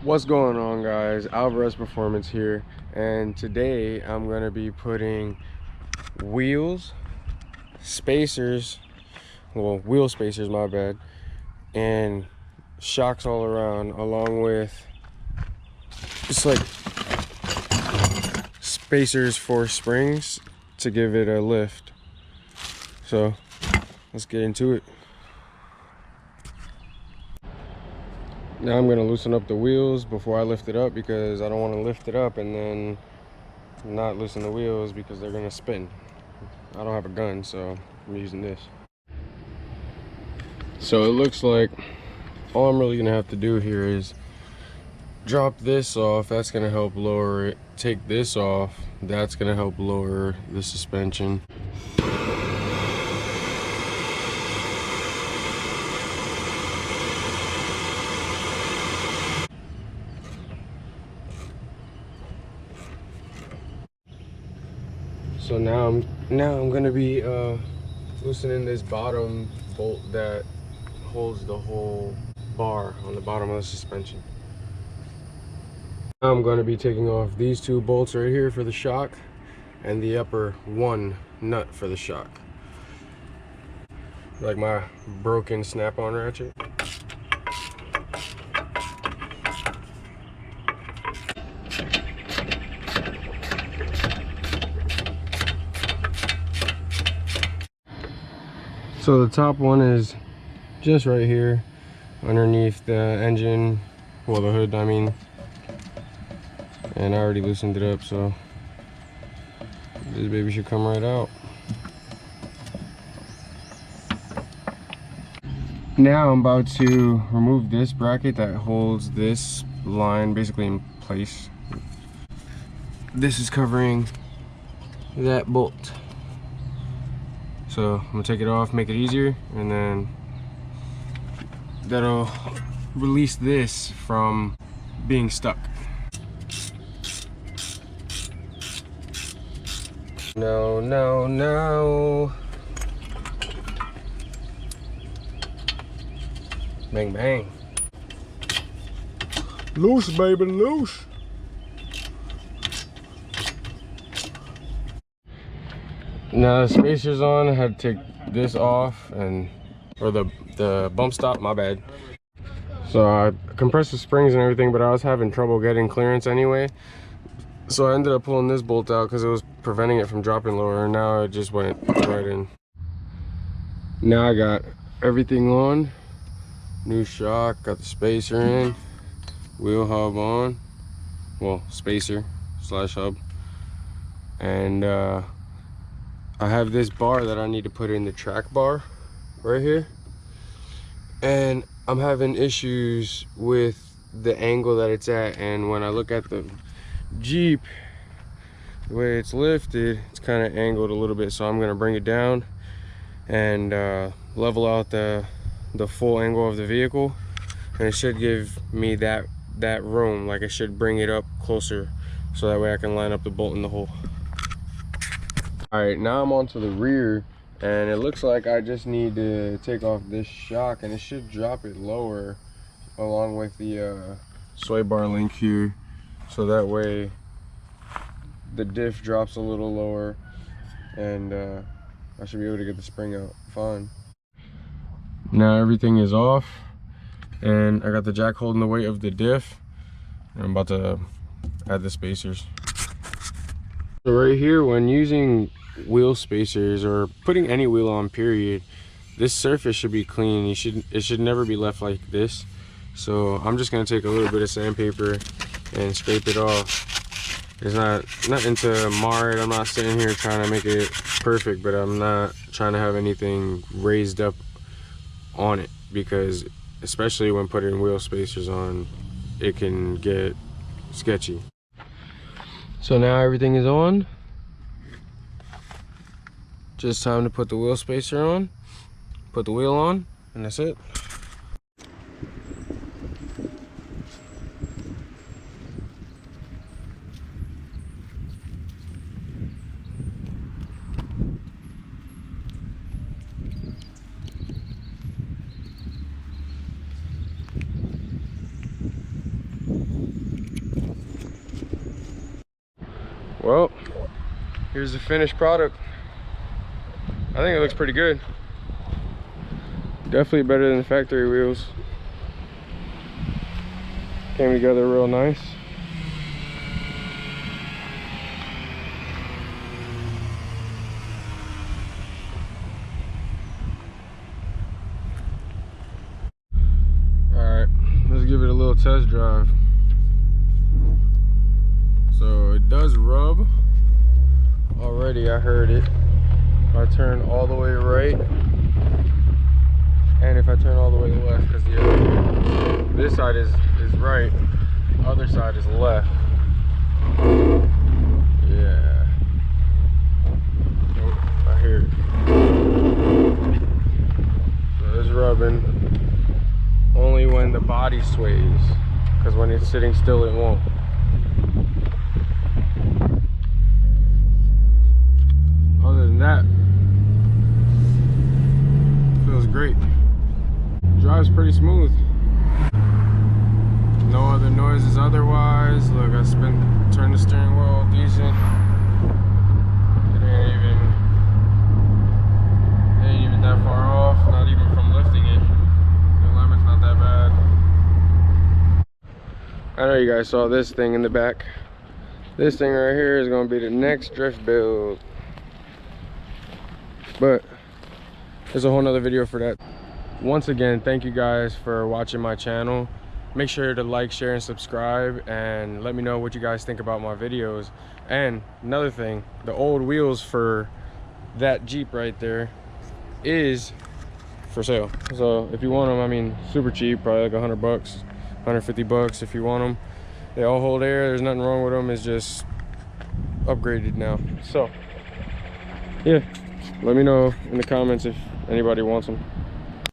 What's going on, guys? Alvarez Performance here, and today I'm going to be putting wheels, spacers, well, wheel spacers, my bad, and shocks all around, along with just like spacers for springs to give it a lift. So let's get into it. Now I'm going to loosen up the wheels before I lift it up, because I don't want to lift it up and then not loosen the wheels because they're going to spin. I don't have a gun, so I'm using this. So it looks like all I'm really going to have to do here is drop this off. That's going to help lower it. Take this off. That's going to help lower the suspension. So now I'm gonna be loosening this bottom bolt that holds the whole bar on the bottom of the suspension. Now I'm gonna be taking off these two bolts right here for the shock, and the upper one nut for the shock, like my broken snap-on ratchet. So the top one is just right here underneath the engine, well, the hood I mean, and I already loosened it up, so this baby should come right out. Now I'm about to remove this bracket that holds this line basically in place. This is covering that bolt. So I'm gonna take it off, make it easier, and then that'll release this from being stuck. No, no, no. Bang, bang. Loose, baby, loose. Now the spacer's on. I had to take this off, or the bump stop, my bad. So I compressed the springs and everything, but I was having trouble getting clearance anyway. So I ended up pulling this bolt out because it was preventing it from dropping lower, and now it just went right in. Now I got everything on. New shock, got the spacer in, wheel hub on, well, spacer slash hub, and I have this bar that I need to put in the track bar right here, and I'm having issues with the angle that it's at, and when I look at the Jeep, the way it's lifted, it's kind of angled a little bit, so I'm going to bring it down and level out the full angle of the vehicle, and it should give me that room. Like, it should bring it up closer so that way I can line up the bolt in the hole. All right, now I'm onto the rear, and it looks like I just need to take off this shock, and it should drop it lower along with the sway bar link here, so that way the diff drops a little lower, and I should be able to get the spring out fine. Now everything is off, and I got the jack holding the weight of the diff, and I'm about to add the spacers. So right here, when using wheel spacers or putting any wheel on period, this surface should be clean. It should never be left like this. So I'm just gonna take a little bit of sandpaper and scrape it off. It's nothing to mar it. I'm not sitting here trying to make it perfect, but I'm not trying to have anything raised up on it, because especially when putting wheel spacers on, it can get sketchy. So now everything is on. Just time to put the wheel spacer on, put the wheel on, and that's it. Well, here's the finished product. I think it looks pretty good. Definitely better than the factory wheels. Came together real nice. Alright, let's give it a little test drive. So it does rub. Already I heard it. If I turn all the way right, and if I turn all the way left, because this side is right, other side is left. Yeah. Oh, I hear it. So it's rubbing only when the body sways, because when it's sitting still it won't. Other than that, feels great. Drives pretty smooth. No other noises otherwise. Look, I turned the steering wheel decent. It ain't even that far off. Not even from lifting it. The alignment's not that bad. I know you guys saw this thing in the back. This thing right here is gonna be the next drift build. But there's a whole nother video for that. Once again, thank you guys for watching my channel. Make sure to like, share, and subscribe, and let me know what you guys think about my videos. And another thing, the old wheels for that Jeep right there is for sale. So if you want them, I mean, super cheap, probably like $100 bucks, 150 bucks if you want them. They all hold air, there's nothing wrong with them, it's just upgraded now. So yeah, let me know in the comments if anybody wants them.